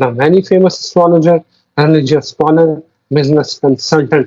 the very famous astrologer, religious scholar, business consultant।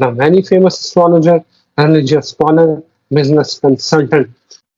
the very famous astrologer, religious scholar, business consultant।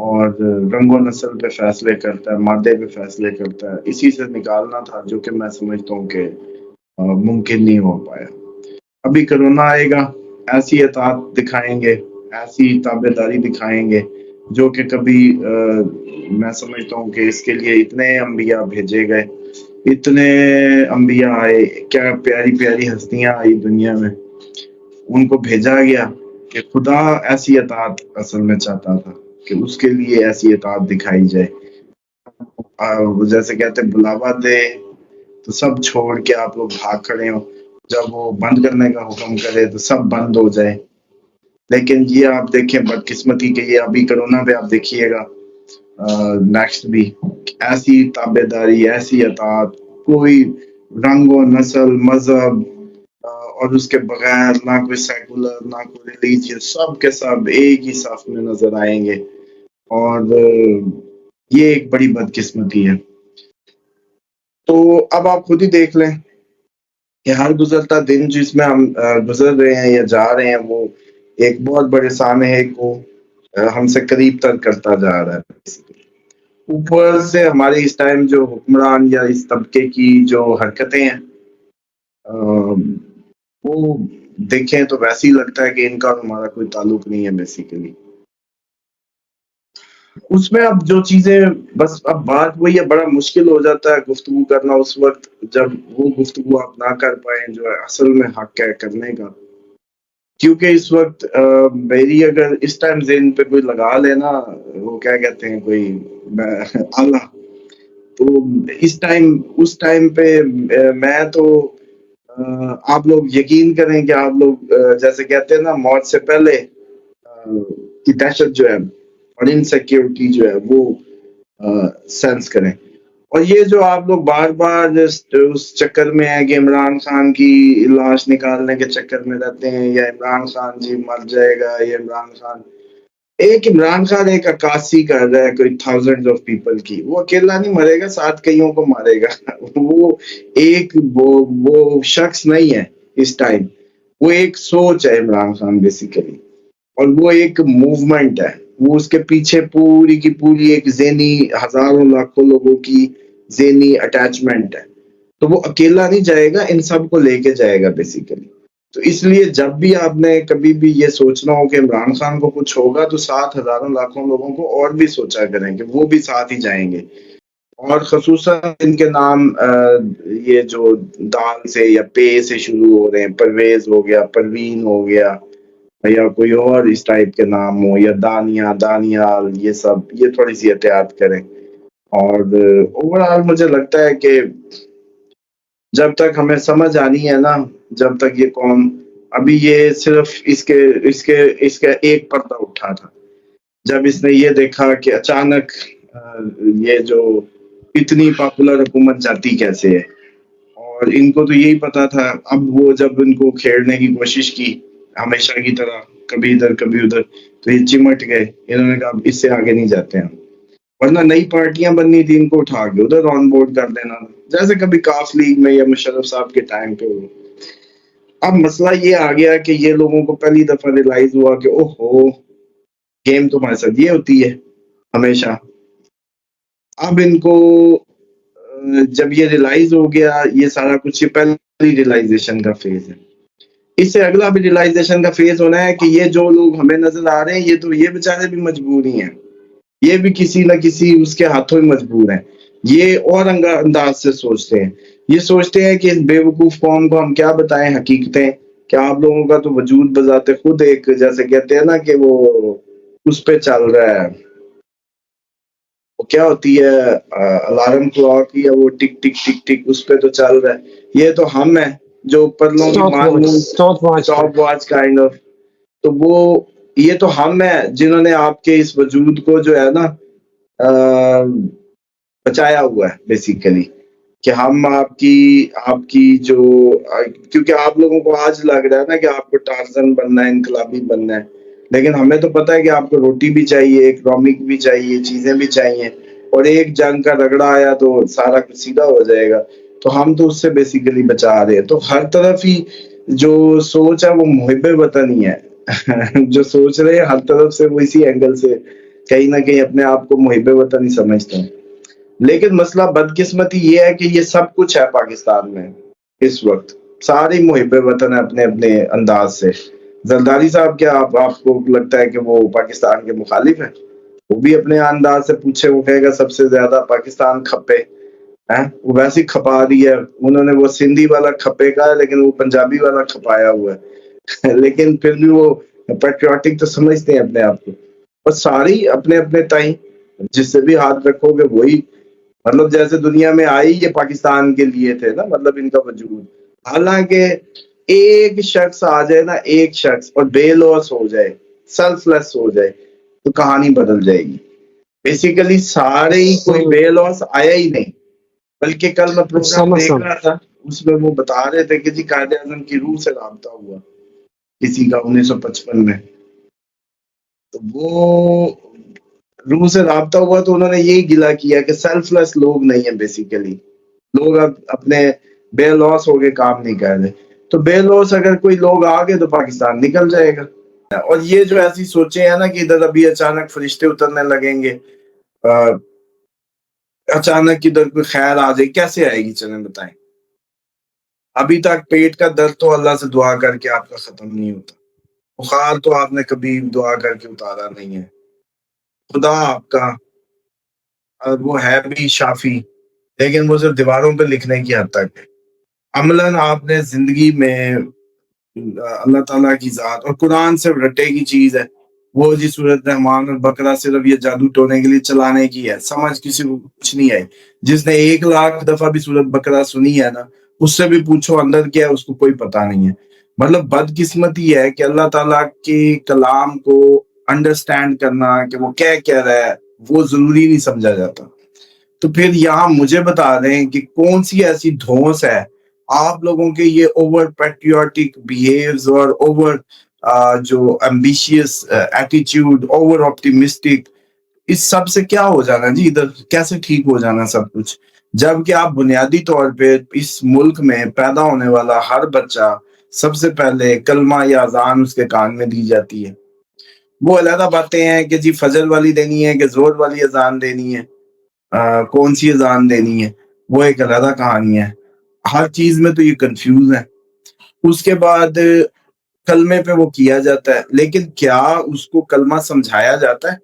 اور رنگ و نسل پہ فیصلے کرتا ہے، مادے پہ فیصلے کرتا ہے. اسی سے نکالنا تھا، جو کہ میں سمجھتا ہوں کہ ممکن نہیں ہو پایا. ابھی کرونا آئے گا، ایسی اطاعت دکھائیں گے، ایسی تابع داری دکھائیں گے جو کہ کبھی میں سمجھتا ہوں کہ اس کے لیے اتنے انبیاء بھیجے گئے، اتنے انبیاء آئے، کیا پیاری پیاری ہستیاں آئی دنیا میں، ان کو بھیجا گیا کہ خدا ایسی اطاعت اصل میں چاہتا تھا کہ اس کے لیے ایسی اطاعت دکھائی جائے. جیسے کہتے ہیں بلاوا دے تو سب چھوڑ کے آپ لوگ بھاگ کھڑے ہو، جب وہ بند کرنے کا حکم کرے تو سب بند ہو جائے. لیکن یہ آپ دیکھیں بدقسمتی کہ یہ ابھی کرونا پہ آپ دیکھیے گا، نیکسٹ بھی ایسی تابع داری، ایسی اطاعت، کوئی رنگ و نسل، مذہب اور اس کے بغیر، نہ کوئی سیکولر نہ کوئی ریلیجیس، سب کے سب ایک ہی صف میں نظر آئیں گے. اور یہ ایک بڑی بدقسمتی ہے. تو اب آپ خود ہی دیکھ لیں کہ ہر گزرتا دن جس میں ہم گزر رہے ہیں یا جا رہے ہیں، وہ ایک بہت بڑے سانحے کو ہم سے قریب تر کرتا جا رہا ہے. اوپر سے ہمارے اس ٹائم جو حکمران یا اس طبقے کی جو حرکتیں ہیں، وہ دیکھیں تو ویسے ہی لگتا ہے کہ ان کا اور ہمارا کوئی تعلق نہیں ہے بیسیکلی. اس میں اب جو چیزیں، بس اب بات وہی ہے، بڑا مشکل ہو جاتا ہے گفتگو کرنا اس وقت جب وہ گفتگو آپ نہ کر پائیں جو اصل میں حق ہے کرنے کا. کیونکہ اس وقت میری اگر اس ٹائم ذہن پہ کوئی لگا لینا، وہ کیا کہتے ہیں کوئی آلہ، تو اس ٹائم پہ میں تو آپ لوگ یقین کریں کہ آپ لوگ جیسے کہتے ہیں نا، موت سے پہلے کی دہشت جو ہے اور انسیکیورٹی جو ہے وہ سینس کریں. اور یہ جو آپ لوگ بار بار اس چکر میں ہیں کہ عمران خان کی لاش نکالنے کے چکر میں رہتے ہیں، یا عمران خان جی مر جائے گا، یا عمران خان ایک عکاسی کر رہا ہے کوئی تھاؤزینڈ آف پیپل کی. وہ اکیلا نہیں مرے گا، ساتھ کئیوں کو مارے گا. وہ ایک وہ شخص نہیں ہے اس ٹائم، وہ ایک سوچ ہے عمران خان بیسیکلی، اور وہ ایک موومنٹ ہے. وہ اس کے پیچھے پوری کی پوری ایک ذہنی، ہزاروں لاکھوں لوگوں کی ذہنی اٹیچمنٹ ہے. تو وہ اکیلا نہیں جائے گا، ان سب کو لے کے جائے گا بیسیکلی. تو اس لیے جب بھی آپ نے کبھی بھی یہ سوچنا ہو کہ عمران خان کو کچھ ہوگا، تو ساتھ ہزاروں لاکھوں لوگوں کو اور بھی سوچا کریں کہ وہ بھی ساتھ ہی جائیں گے. اور خصوصاً ان کے نام یہ جو دال سے یا پے سے شروع ہو رہے ہیں، پرویز ہو گیا، پروین ہو گیا، یا کوئی اور اس ٹائپ کے نام ہو، یا دانیہ، دانیال، یہ سب، یہ تھوڑی سی احتیاط کریں. اور اوورآل مجھے لگتا ہے کہ جب تک ہمیں سمجھ آنی ہے نا، جب تک یہ قوم، ابھی یہ صرف اس کے ایک پردہ اٹھا تھا جب اس نے یہ دیکھا کہ اچانک یہ جو اتنی پاپولر حکومت جاتی کیسے ہے. اور ان کو تو یہی پتا تھا. اب وہ جب ان کو کھیڑنے کی کوشش کی ہمیشہ کی طرح، کبھی ادھر کبھی ادھر، تو یہ چمٹ گئے. انہوں نے کہا اس سے آگے نہیں جاتے ہیں، ورنہ نئی پارٹیاں بننی تھی، ان کو اٹھا کے ادھر آن بورڈ کر دینا، جیسے کبھی کاف لیگ میں یا مشرف صاحب کے ٹائم پہ ہو. اب مسئلہ یہ آ گیا کہ یہ لوگوں کو پہلی دفعہ ریلائز ہوا کہ اوہو، گیم تمہارے ساتھ یہ ہوتی ہے ہمیشہ. اب ان کو جب یہ ریلائز ہو گیا یہ سارا کچھ، یہ پہلی ریلائزیشن کا فیز ہے. اس سے اگلا بھی ریلائزیشن کا فیز ہونا ہے کہ یہ جو لوگ ہمیں نظر آ رہے ہیں، یہ تو یہ بیچارے بھی مجبور ہی ہیں، یہ بھی کسی نہ کسی اس کے ہاتھوں میں مجبور ہیں. یہ اور انداز سے سوچتے ہیں، یہ سوچتے ہیں کہ اس بے وقوف قوم کو ہم کیا بتائیں حقیقتیں، کہ آپ لوگوں کا تو وجود بذات خود ایک، جیسے کہتے ہیں نا کہ وہ اس پہ چل رہا ہے، وہ کیا ہوتی ہے الارم کلاک، یا وہ ٹک ٹک ٹک ٹک، اس پہ تو چل رہا ہے. یہ تو ہم ہیں جو پرلوں کی مان اسٹاپ واچ کائنڈ آف. تو وہ یہ تو ہم ہیں جنہوں نے آپ کے اس وجود کو جو ہے نا بچایا ہوا ہے بیسیکلی، کہ ہم آپ کی جو، کیونکہ آپ لوگوں کو آج لگ رہا ہے نا کہ آپ کو ٹارزن بننا ہے، انقلابی بننا ہے، لیکن ہمیں تو پتہ ہے کہ آپ کو روٹی بھی چاہیے، اکنامک بھی چاہیے، چیزیں بھی چاہیے، اور ایک جنگ کا رگڑا آیا تو سارا کچھ سیدھا ہو جائے گا. تو ہم تو اس سے بیسیکلی بچا رہے ہیں. تو ہر طرف ہی جو سوچ ہے وہ محب وطن ہی ہے. جو سوچ رہے ہیں ہر طرف سے وہ اسی اینگل سے کہیں نہ کہیں اپنے آپ کو محب وطن ہی سمجھتے ہیں. لیکن مسئلہ بدقسمتی یہ ہے کہ یہ سب کچھ ہے پاکستان میں اس وقت. سارے محب وطن ہیں اپنے اپنے انداز سے. زرداری صاحب کیا آپ کو لگتا ہے کہ وہ پاکستان کے مخالف ہیں؟ وہ بھی اپنے انداز سے پوچھے، وہ کہے گا سب سے زیادہ پاکستان کھپے ہیں. وہ ویسے ہی کھپا رہی ہے. انہوں نے وہ سندھی والا کھپے کا ہے لیکن وہ پنجابی والا کھپایا ہوا ہے. لیکن پھر بھی وہ پیٹریوٹک تو سمجھتے ہیں اپنے آپ کو. اور سارے اپنے اپنے تائیں جس سے بھی ہاتھ رکھو گے وہی، مطلب جیسے دنیا میں آئی یہ پاکستان کے لیے تھے نا، مطلب ان کا وجود. حالانکہ ایک شخص آ جائے نا، ایک شخص، اور بے لوس ہو جائے، سیلف لیس ہو جائے، تو کہانی بدل جائے گی. بیسیکلی سارے ہی کوئی بے لوس آیا ہی نہیں. بلکہ کل میں پروگرام دیکھ رہا تھا، اس میں وہ بتا رہے تھے کہ جی قائد اعظم کی روح سے رابطہ ہوا کسی کا 1955 میں. تو وہ روح سے رابطہ ہوا تو انہوں نے یہی گلا کیا کہ سیلف لیس لوگ نہیں ہیں. بیسیکلی لوگ اب اپنے بے لوس ہو کے کام نہیں کر رہے. تو بے لوس اگر کوئی لوگ آ گئے تو پاکستان نکل جائے گا. اور یہ جو ایسی سوچیں ہیں نا کہ ادھر ابھی اچانک فرشتے اترنے لگیں گے، اچانک ادھر کوئی خیر آ جائے، کیسے آئے گی؟ چلیں بتائیں. ابھی تک پیٹ کا درد تو اللہ سے دعا کر کے آپ کا ختم نہیں ہوتا. بخار تو آپ نے کبھی دعا کر کے اتارا نہیں ہے. خدا آپ کا وہ ہے بھی شافی، لیکن وہ صرف دیواروں پہ لکھنے کی حد تک ہے. عملاً آپ نے زندگی میں اللہ تعالیٰ کی ذات اور قرآن سے رٹے کی چیز ہے وہ جی سورۃ رحمان اور بقرہ صرف یہ جادو ٹونے کے لیے چلانے کی ہے. سمجھ کسی کو کچھ نہیں آئی. جس نے 1,00,000 دفعہ بھی سورۃ بقرہ سنی ہے نا، اس سے بھی پوچھو اندر کیا ہے، اس کو کوئی پتہ نہیں ہے. مطلب بدقسمتی ہے کہ اللہ تعالیٰ کے کلام کو انڈرسٹینڈ کرنا کہ وہ کیا کہہ رہا ہے وہ ضروری نہیں سمجھا جاتا. تو پھر یہاں مجھے بتا دیں کہ کون سی ایسی دھوس ہے آپ لوگوں کے یہ اوور پیٹریوٹک بیہیوز اور اوور جو ایمبیشیس ایٹیٹیوڈ، اوور آپٹیمسٹک، اس سب سے کیا ہو جانا جی؟ ادھر کیسے ٹھیک ہو جانا سب کچھ، جبکہ آپ بنیادی طور پہ اس ملک میں پیدا ہونے والا ہر بچہ سب سے پہلے کلمہ یا اذان اس کے کان میں دی جاتی ہے. وہ علیحدہ باتیں ہیں کہ جی فجر والی دینی ہے کہ زور والی اذان دینی ہے، کون سی اذان دینی ہے، وہ ایک علیحدہ کہانی ہے. ہر چیز میں تو یہ کنفیوز ہے. اس کے بعد کلمے پہ وہ کیا جاتا ہے، لیکن کیا اس کو کلمہ سمجھایا جاتا ہے؟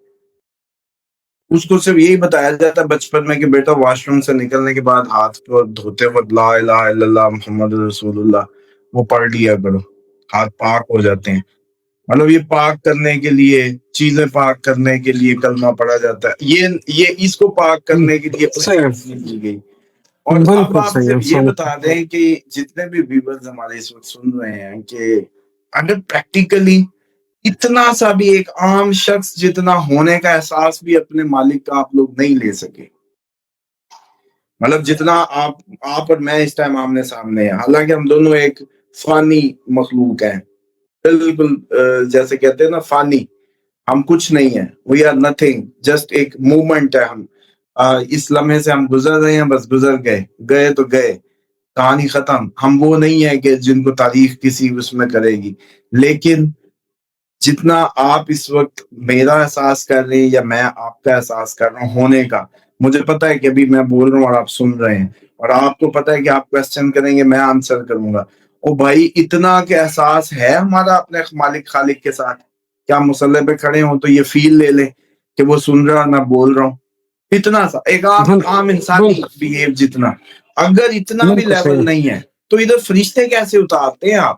اس کو صرف یہی بتایا جاتا ہے بچپن میں کہ بیٹا واش روم سے نکلنے کے بعد ہاتھ کو دھوتے وقت لا الہ الا اللہ محمد رسول اللہ وہ پڑھ لیا کرو، ہاتھ پاک ہو جاتے ہیں. مطلب یہ پاک کرنے کے لیے، چیزیں پاک کرنے کے لیے کلمہ پڑھا جاتا ہے. یہ اس کو پاک کرنے کے لیے کی گئی. اور اب آپ صرف یہ بتا دیں کہ جتنے بھی ویورز ہمارے اس وقت سن رہے ہیں کہ اگر پریکٹیکلی اتنا سا بھی ایک عام شخص جتنا ہونے کا احساس بھی اپنے مالک کا آپ لوگ نہیں لے سکے، مطلب جتنا آپ اور میں اس ٹائم آمنے سامنے ہیں، حالانکہ ہم دونوں ایک فانی مخلوق ہیں، بالکل جیسے کہتے ہیں نا فانی، ہم کچھ نہیں ہیں. وی آر نتھنگ، جسٹ ایک موومنٹ ہے. ہم اس لمحے سے ہم گزر رہے ہیں، بس گزر گئے تو گئے، کہانی ختم. ہم وہ نہیں ہے کہ جن کو تاریخ کسی اس میں کرے گی. لیکن جتنا آپ اس وقت میرا احساس کر رہے ہیں یا میں آپ کا احساس کر رہا ہوں ہونے کا، مجھے پتا ہے کہ ابھی میں بول رہا ہوں اور آپ سن رہے ہیں، اور آپ کو پتا ہے کہ آپ کوسچن کریں گے میں آنسر کروں گا. او بھائی اتنا کہ احساس ہے ہمارا اپنے مالک خالق کے ساتھ، کیا مسلح پہ کھڑے ہوں تو یہ فیل لے لیں کہ وہ سن رہا میں بول رہا ہوں. اتنا سا ایک عام انسانی بیہیو جتنا، اگر اتنا بھی لیول نہیں ہے تو ادھر فرشتے کیسے اتارتے ہیں آپ؟